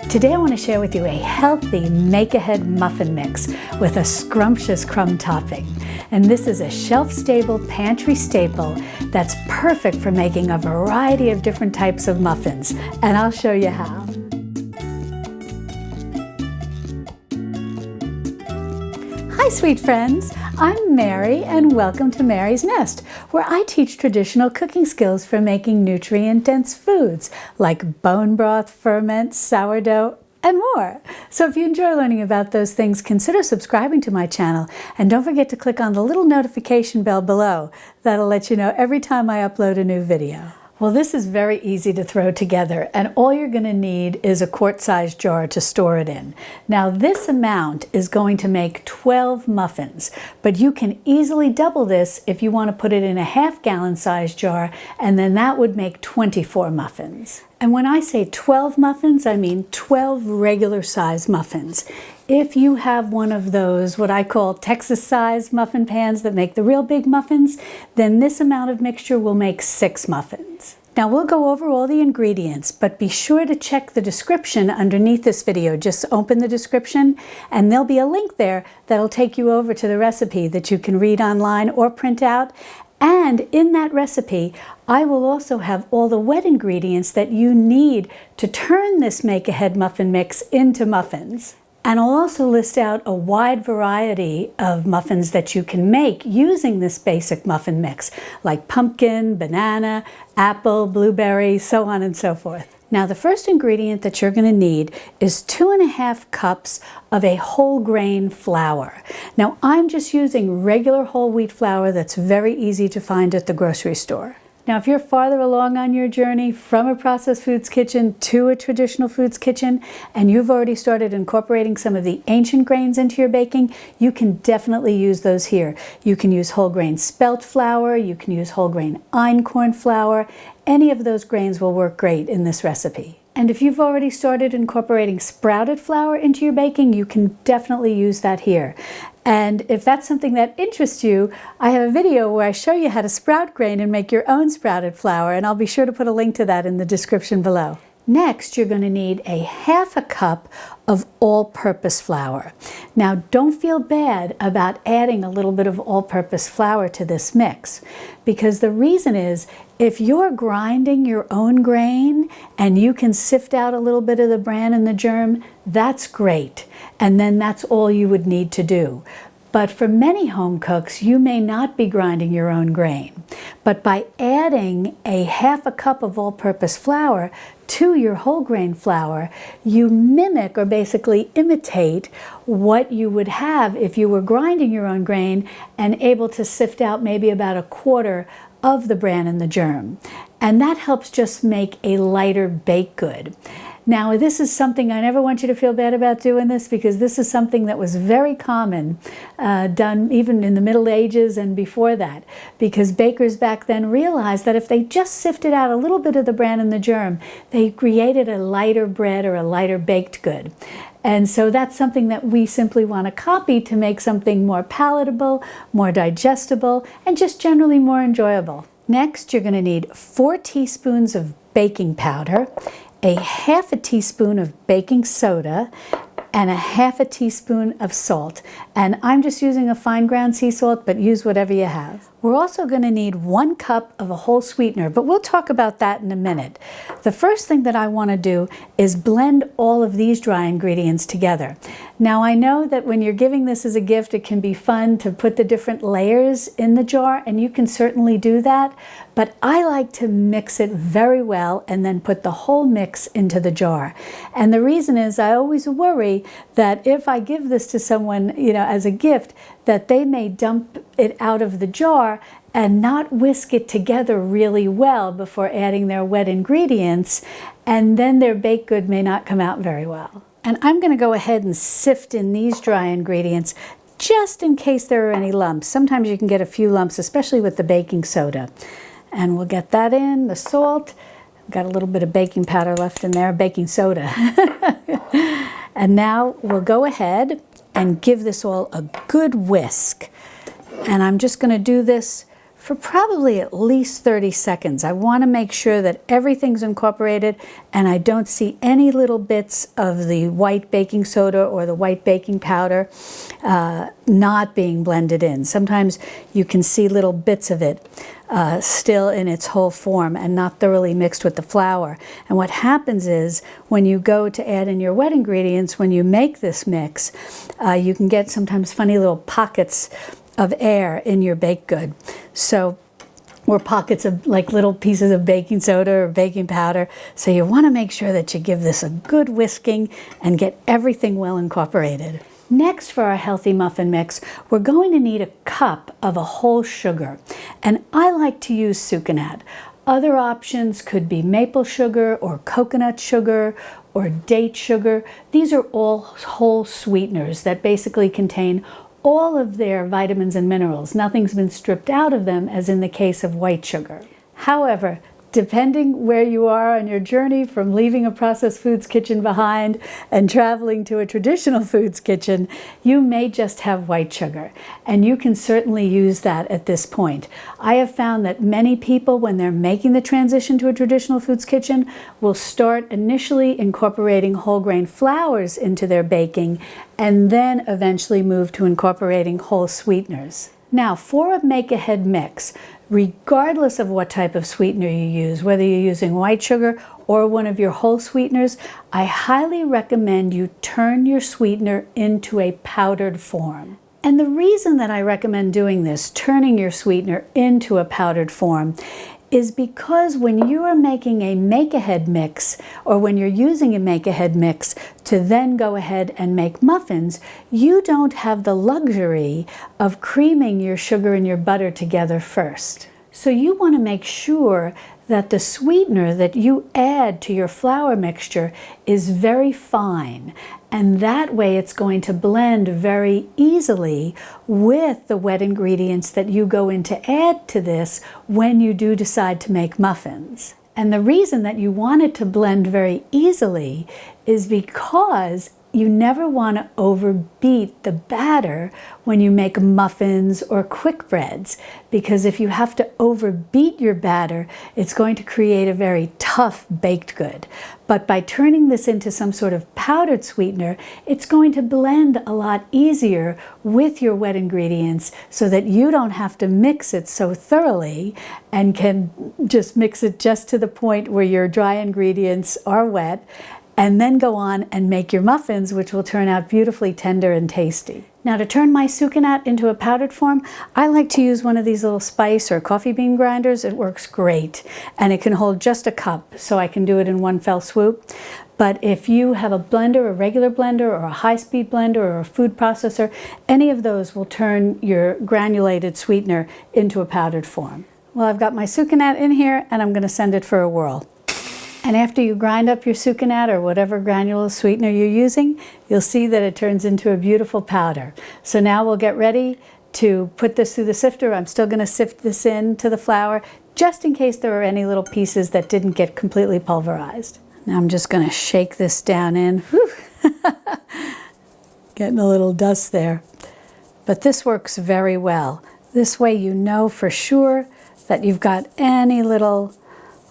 Today I want to share with you a healthy make-ahead muffin mix with a scrumptious crumb topping. And this is a shelf-stable pantry staple that's perfect for making a variety of different types of muffins. And I'll show you how. Hi sweet friends, I'm Mary and welcome to Mary's Nest, where I teach traditional cooking skills for making nutrient-dense foods like bone broth, ferment, sourdough, and more. So if you enjoy learning about those things, consider subscribing to my channel and don't forget to click on the little notification bell below. That'll let you know every time I upload a new video. Well, this is very easy to throw together, and all you're going to need is a quart-sized jar to store it in. Now, this amount is going to make 12 muffins, but you can easily double this if you want to put it in a half-gallon size jar, and then that would make 24 muffins. And when I say 12 muffins, I mean 12 regular-size muffins. If you have one of those, what I call Texas-sized muffin pans that make the real big muffins, then this amount of mixture will make 6 muffins. Now we'll go over all the ingredients, but be sure to check the description underneath this video. Just open the description and there'll be a link there that'll take you over to the recipe that you can read online or print out. And in that recipe, I will also have all the wet ingredients that you need to turn this make-ahead muffin mix into muffins. And I'll also list out a wide variety of muffins that you can make using this basic muffin mix, like pumpkin, banana, apple, blueberry, so on and so forth. Now, the first ingredient that you're going to need is 2½ cups of a whole grain flour. Now, I'm just using regular whole wheat flour that's very easy to find at the grocery store. Now, if you're farther along on your journey from a processed foods kitchen to a traditional foods kitchen, and you've already started incorporating some of the ancient grains into your baking, you can definitely use those here. You can use whole grain spelt flour, you can use whole grain einkorn flour. Any of those grains will work great in this recipe. And if you've already started incorporating sprouted flour into your baking, you can definitely use that here. And if that's something that interests you, I have a video where I show you how to sprout grain and make your own sprouted flour, and I'll be sure to put a link to that in the description below. Next, you're going to need a ½ cup of all-purpose flour. Now, don't feel bad about adding a little bit of all-purpose flour to this mix, because the reason is, if you're grinding your own grain and you can sift out a little bit of the bran and the germ, that's great. And then that's all you would need to do. But for many home cooks, you may not be grinding your own grain. But by adding a ½ cup of all-purpose flour to your whole grain flour, you mimic or basically imitate what you would have if you were grinding your own grain and able to sift out maybe about 1/4 of the bran and the germ. And that helps just make a lighter baked good. Now, this is something, I never want you to feel bad about doing this, because this is something that was very common, done even in the Middle Ages and before that, because bakers back then realized that if they just sifted out a little bit of the bran and the germ, they created a lighter bread or a lighter baked good. And so that's something that we simply want to copy to make something more palatable, more digestible, and just generally more enjoyable. Next, you're going to need 4 teaspoons of baking powder, a ½ teaspoon of baking soda, and a ½ teaspoon of salt. And I'm just using a fine ground sea salt, but use whatever you have. We're also going to need 1 cup of a whole sweetener, but we'll talk about that in a minute. The first thing that I want to do is blend all of these dry ingredients together. Now, I know that when you're giving this as a gift, it can be fun to put the different layers in the jar, and you can certainly do that, but I like to mix it very well and then put the whole mix into the jar. And the reason is, I always worry that if I give this to someone, as a gift, that they may dump it out of the jar and not whisk it together really well before adding their wet ingredients, and then their baked good may not come out very well. And I'm going to go ahead and sift in these dry ingredients just in case there are any lumps. Sometimes you can get a few lumps, especially with the baking soda. And we'll get that in, the salt. Got a little bit of baking powder left in there, baking soda. And now we'll go ahead and give this all a good whisk. And I'm just going to do this for probably at least 30 seconds. I want to make sure that everything's incorporated and I don't see any little bits of the white baking soda or the white baking powder not being blended in. Sometimes you can see little bits of it still in its whole form and not thoroughly mixed with the flour. And what happens is when you go to add in your wet ingredients, when you make this mix, you can get sometimes funny little pockets of air in your baked good. So, or pockets of like little pieces of baking soda or baking powder. So you want to make sure that you give this a good whisking and get everything well incorporated. Next, for our healthy muffin mix, we're going to need a cup of a whole sugar. And I like to use Sucanat. Other options could be maple sugar or coconut sugar or date sugar. These are all whole sweeteners that basically contain all of their vitamins and minerals. Nothing's been stripped out of them, as in the case of white sugar. However, depending where you are on your journey from leaving a processed foods kitchen behind and traveling to a traditional foods kitchen, you may just have white sugar, and you can certainly use that at this point. I have found that many people, when they're making the transition to a traditional foods kitchen, will start initially incorporating whole grain flours into their baking and then eventually move to incorporating whole sweeteners. Now, for a make-ahead mix, regardless of what type of sweetener you use, whether you're using white sugar or one of your whole sweeteners, I highly recommend you turn your sweetener into a powdered form. And the reason that I recommend doing this, turning your sweetener into a powdered form, is because when you are making a make-ahead mix, or when you're using a make-ahead mix to then go ahead and make muffins, you don't have the luxury of creaming your sugar and your butter together first. So you want to make sure that the sweetener that you add to your flour mixture is very fine, and that way it's going to blend very easily with the wet ingredients that you go in to add to this when you do decide to make muffins. And the reason that you want it to blend very easily is because you never want to overbeat the batter when you make muffins or quick breads, because if you have to overbeat your batter, it's going to create a very tough baked good. But by turning this into some sort of powdered sweetener, it's going to blend a lot easier with your wet ingredients so that you don't have to mix it so thoroughly and can just mix it just to the point where your dry ingredients are wet, and then go on and make your muffins, which will turn out beautifully tender and tasty. Now, to turn my Sucanat into a powdered form, I like to use one of these little spice or coffee bean grinders. It works great, and it can hold just a cup, so I can do it in one fell swoop. But if you have a blender, a regular blender, or a high-speed blender, or a food processor, any of those will turn your granulated sweetener into a powdered form. Well, I've got my Sucanat in here, and I'm going to send it for a whirl. And after you grind up your Sucanat or whatever granular sweetener you're using, you'll see that it turns into a beautiful powder. So now we'll get ready to put this through the sifter. I'm still going to sift this into the flour just in case there are any little pieces that didn't get completely pulverized. Now I'm just going to shake this down in. Getting a little dust there. But this works very well. This way you know for sure that you've got any little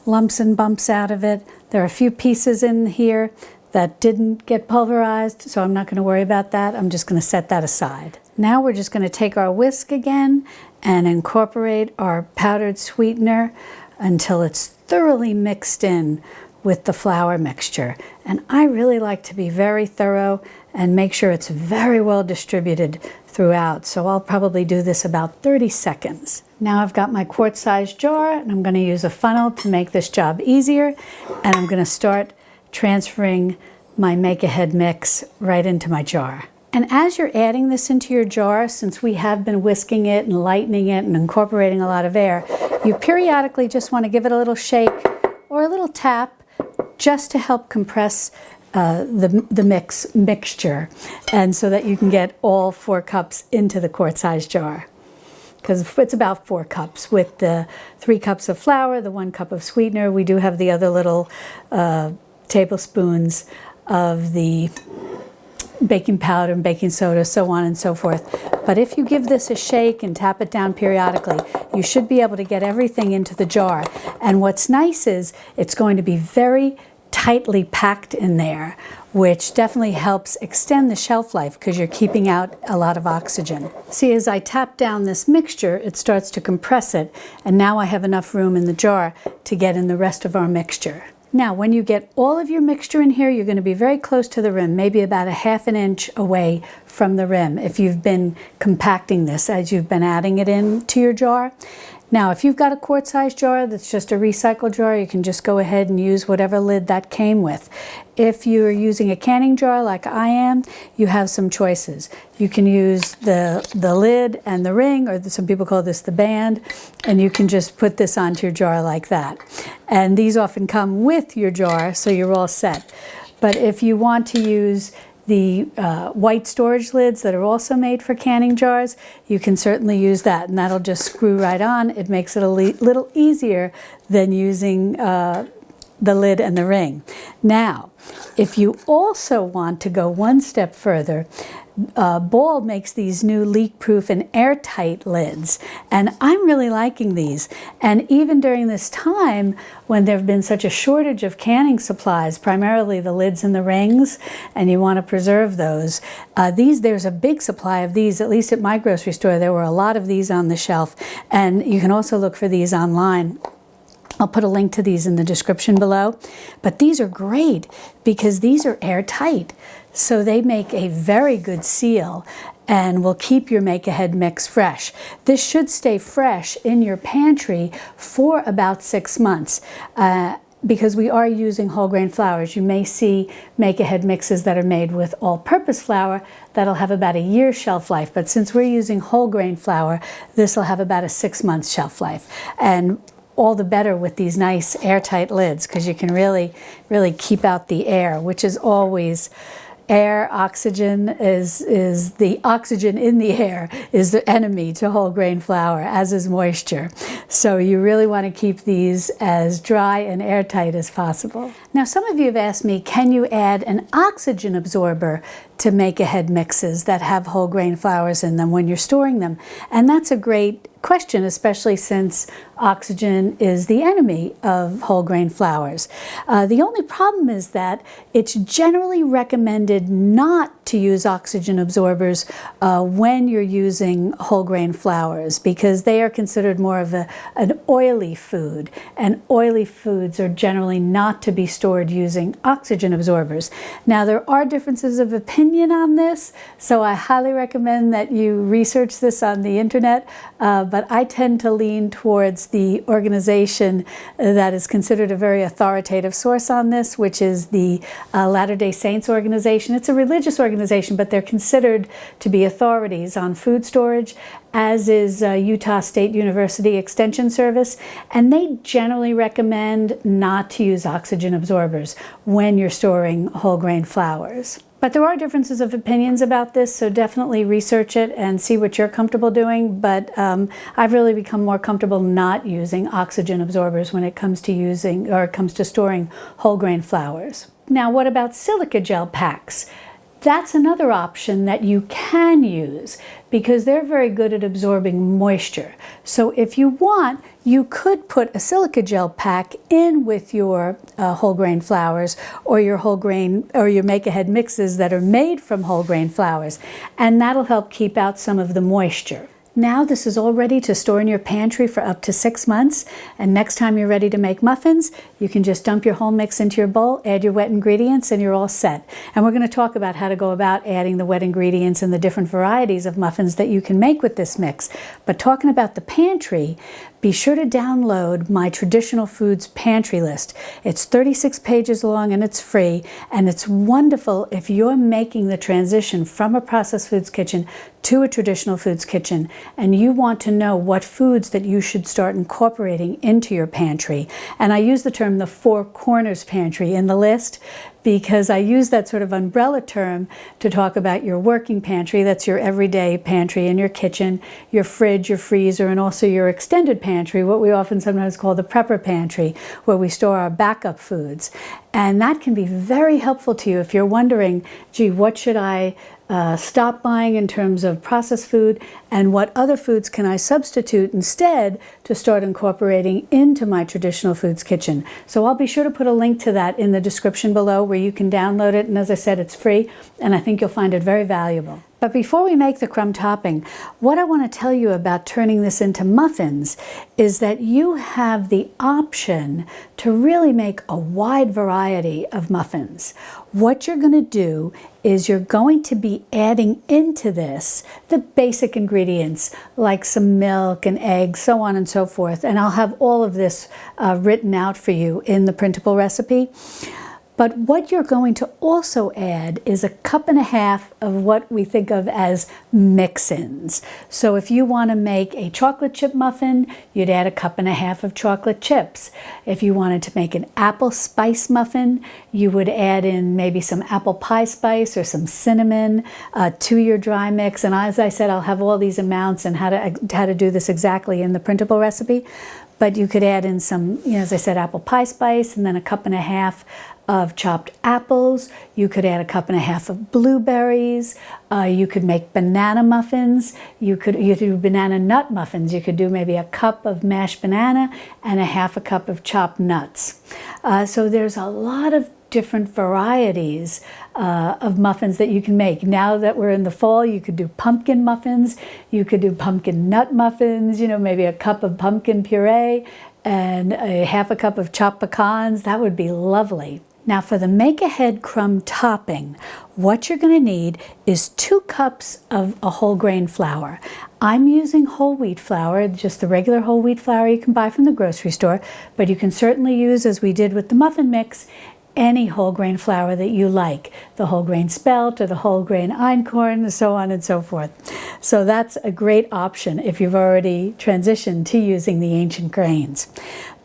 lumps and bumps out of it. There are a few pieces in here that didn't get pulverized, so I'm not going to worry about that. I'm just going to set that aside. Now we're just going to take our whisk again and incorporate our powdered sweetener until it's thoroughly mixed in with the flour mixture. And I really like to be very thorough and make sure it's very well distributed throughout. So I'll probably do this about 30 seconds. Now I've got my quart-sized jar, and I'm going to use a funnel to make this job easier. And I'm going to start transferring my make-ahead mix right into my jar. And as you're adding this into your jar, since we have been whisking it and lightening it and incorporating a lot of air, you periodically just want to give it a little shake or a little tap just to help compress the mixture, and so that you can get all 4 cups into the quart-sized jar. Because it's about 4 cups with the 3 cups of flour, the 1 cup of sweetener. We do have the other little tablespoons of the baking powder and baking soda, so on and so forth. But if you give this a shake and tap it down periodically, you should be able to get everything into the jar. And what's nice is it's going to be very tightly packed in there, which definitely helps extend the shelf life because you're keeping out a lot of oxygen. See, as I tap down this mixture, it starts to compress it, and now I have enough room in the jar to get in the rest of our mixture. Now, when you get all of your mixture in here, you're going to be very close to the rim, maybe about a ½ an inch away from the rim if you've been compacting this as you've been adding it into your jar. Now, if you've got a quart-sized jar that's just a recycle jar, you can just go ahead and use whatever lid that came with. If you're using a canning jar like I am, you have some choices. You can use the lid and the ring, or some people call this the band, and you can just put this onto your jar like that. And these often come with your jar, so you're all set. But if you want to use the white storage lids that are also made for canning jars, you can certainly use that, and that'll just screw right on. It makes it a little easier than using the lid and the ring. Now, if you also want to go one step further, Ball makes these new leak-proof and airtight lids, and I'm really liking these. And even during this time when there have been such a shortage of canning supplies, primarily the lids and the rings, and you want to preserve those, there's a big supply of these. At least at my grocery store, there were a lot of these on the shelf, and you can also look for these online. I'll put a link to these in the description below. But these are great because these are airtight. So they make a very good seal and will keep your make-ahead mix fresh. This should stay fresh in your pantry for about 6 months. Because we are using whole grain flours. You may see make-ahead mixes that are made with all-purpose flour that'll have about a year shelf life. But since we're using whole grain flour, this will have about a 6-month shelf life. And all the better with these nice airtight lids because you can really keep out the air, which is always air. Oxygen is the oxygen in the air is the enemy to whole grain flour, as is moisture. So you really want to keep these as dry and airtight as possible. Now, some of you have asked me, can you add an oxygen absorber to make-ahead mixes that have whole grain flours in them when you're storing them? And that's a great question, especially since oxygen is the enemy of whole grain flours. The only problem is that it's generally recommended not to use oxygen absorbers when you're using whole grain flours because they are considered more of an oily food, and oily foods are generally not to be stored using oxygen absorbers. Now, there are differences of opinion on this, so I highly recommend that you research this on the internet, but I tend to lean towards the organization that is considered a very authoritative source on this, which is the Latter-day Saints organization. It's a religious organization, but they're considered to be authorities on food storage, as is Utah State University Extension Service, and they generally recommend not to use oxygen absorbers when you're storing whole grain flours. But there are differences of opinions about this, so definitely research it and see what you're comfortable doing. But I've really become more comfortable not using oxygen absorbers when it comes to storing whole grain flours. Now, what about silica gel packs? That's another option that you can use because they're very good at absorbing moisture. So if you want, you could put a silica gel pack in with your whole grain flours or your whole grain or your make-ahead mixes that are made from whole grain flours, and that'll help keep out some of the moisture. Now this is all ready to store in your pantry for up to 6 months, and next time you're ready to make muffins, you can just dump your whole mix into your bowl, add your wet ingredients, and you're all set. And we're going to talk about how to go about adding the wet ingredients and the different varieties of muffins that you can make with this mix. But talking about the pantry, be sure to download my Traditional Foods Pantry List. It's 36 pages long and it's free, and it's wonderful if you're making the transition from a processed foods kitchen to a traditional foods kitchen and you want to know what foods that you should start incorporating into your pantry. And I use the term the Four Corners Pantry in the list because I use that sort of umbrella term to talk about your working pantry. That's your everyday pantry in your kitchen, your fridge, your freezer, and also your extended pantry, what we often sometimes call the prepper pantry, where we store our backup foods. And that can be very helpful to you if you're wondering, gee, what should I stop buying in terms of processed food, and what other foods can I substitute instead to start incorporating into my traditional foods kitchen. So I'll be sure to put a link to that in the description below where you can download it, and as I said, it's free, and I think you'll find it very valuable. But before we make the crumb topping, what I want to tell you about turning this into muffins is that you have the option to really make a wide variety of muffins. What you're going to do is you're going to be adding into this the basic ingredients like some milk and eggs, so on and so forth. And I'll have all of this written out for you in the printable recipe. But what you're going to also add is 1.5 cups of what we think of as mix-ins. So if you want to make a chocolate chip muffin, you'd add 1.5 cups of chocolate chips. If you wanted to make an apple spice muffin, you would add in maybe some apple pie spice or some cinnamon to your dry mix. And as I said, I'll have all these amounts and how to do this exactly in the printable recipe. But you could add in some, as I said, apple pie spice, and then 1.5 cups of chopped apples. You could add 1.5 cups of blueberries. You could make banana muffins. You could do banana nut muffins. You could do maybe 1 cup of mashed banana and 1/2 cup of chopped nuts. So there's a lot of different varieties of muffins that you can make. Now that we're in the fall, you could do pumpkin muffins. You could do pumpkin nut muffins, maybe 1 cup of pumpkin puree and 1/2 cup of chopped pecans. That would be lovely. Now for the make-ahead crumb topping, what you're going to need is 2 cups of a whole grain flour. I'm using whole wheat flour, just the regular whole wheat flour you can buy from the grocery store, but you can certainly use, as we did with the muffin mix, any whole grain flour that you like, the whole grain spelt or the whole grain einkorn, so on and so forth. So that's a great option if you've already transitioned to using the ancient grains.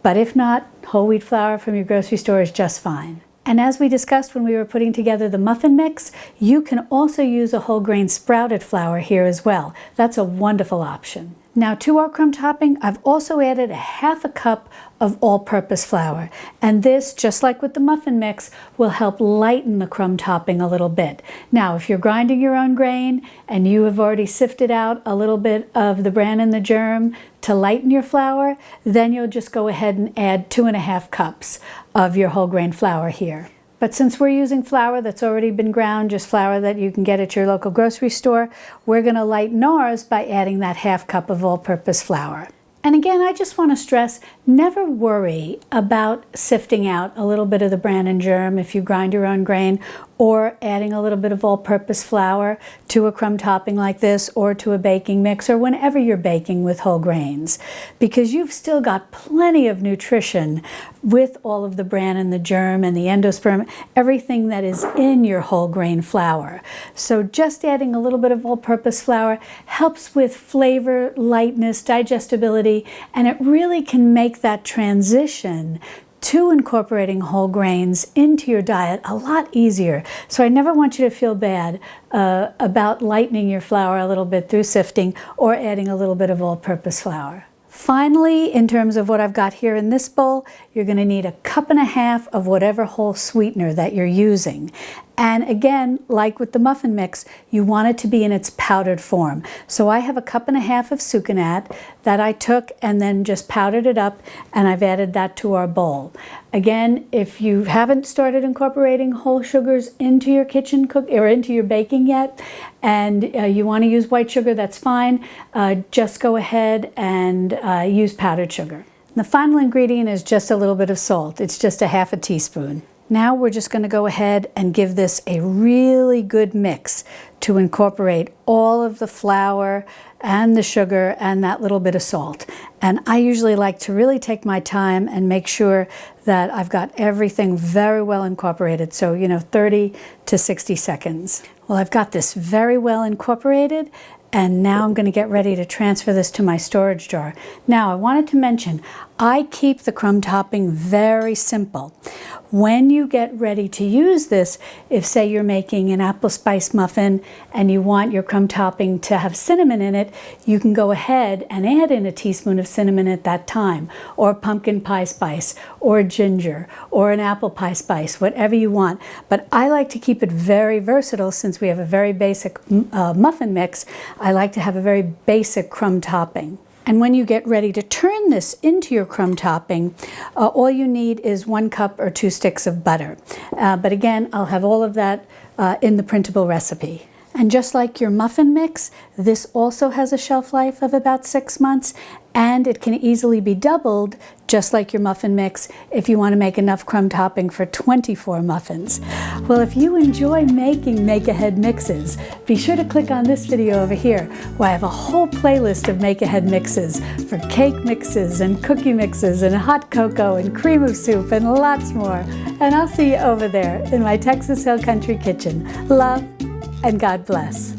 But if not, whole wheat flour from your grocery store is just fine. And as we discussed when we were putting together the muffin mix, you can also use a whole grain sprouted flour here as well. That's a wonderful option. Now to our crumb topping, I've also added 1/2 cup of all-purpose flour. And this, just like with the muffin mix, will help lighten the crumb topping a little bit. Now, if you're grinding your own grain and you have already sifted out a little bit of the bran and the germ to lighten your flour, then you'll just go ahead and add 2.5 cups of your whole grain flour here. But since we're using flour that's already been ground, just flour that you can get at your local grocery store, we're going to lighten ours by adding that 1/2 cup of all-purpose flour. And again, I just want to stress, never worry about sifting out a little bit of the bran and germ if you grind your own grain, or adding a little bit of all-purpose flour to a crumb topping like this, or to a baking mix, or whenever you're baking with whole grains, because you've still got plenty of nutrition with all of the bran and the germ and the endosperm, everything that is in your whole grain flour. So just adding a little bit of all-purpose flour helps with flavor, lightness, digestibility, and it really can make that transition to incorporating whole grains into your diet a lot easier. So I never want you to feel bad about lightening your flour a little bit through sifting or adding a little bit of all-purpose flour. Finally, in terms of what I've got here in this bowl, you're going to need 1.5 cups of whatever whole sweetener that you're using. And again, like with the muffin mix, you want it to be in its powdered form. So I have 1.5 cups of sucanat that I took and then just powdered it up, and I've added that to our bowl. Again, if you haven't started incorporating whole sugars into your kitchen or into your baking yet, and you want to use white sugar, that's fine. Just go ahead and use powdered sugar. The final ingredient is just a little bit of salt. It's just 1/2 teaspoon. Now we're just going to go ahead and give this a really good mix to incorporate all of the flour and the sugar and that little bit of salt. And I usually like to really take my time and make sure that I've got everything very well incorporated. So, 30 to 60 seconds. Well, I've got this very well incorporated, and now I'm going to get ready to transfer this to my storage jar. Now, I wanted to mention, I keep the crumb topping very simple. When you get ready to use this, if say you're making an apple spice muffin and you want your crumb topping to have cinnamon in it, you can go ahead and add in a teaspoon of cinnamon at that time, or pumpkin pie spice, or ginger, or an apple pie spice, whatever you want. But I like to keep it very versatile since we have a very basic muffin mix. I like to have a very basic crumb topping. And when you get ready to turn this into your crumb topping, all you need is 1 cup or 2 sticks of butter. But again, I'll have all of that in the printable recipe. And just like your muffin mix, this also has a shelf life of about 6 months, and it can easily be doubled, just like your muffin mix, if you want to make enough crumb topping for 24 muffins. Well, if you enjoy making make-ahead mixes, be sure to click on this video over here, where I have a whole playlist of make-ahead mixes for cake mixes and cookie mixes and hot cocoa and cream of soup and lots more. And I'll see you over there in my Texas Hill Country kitchen. Love and God bless.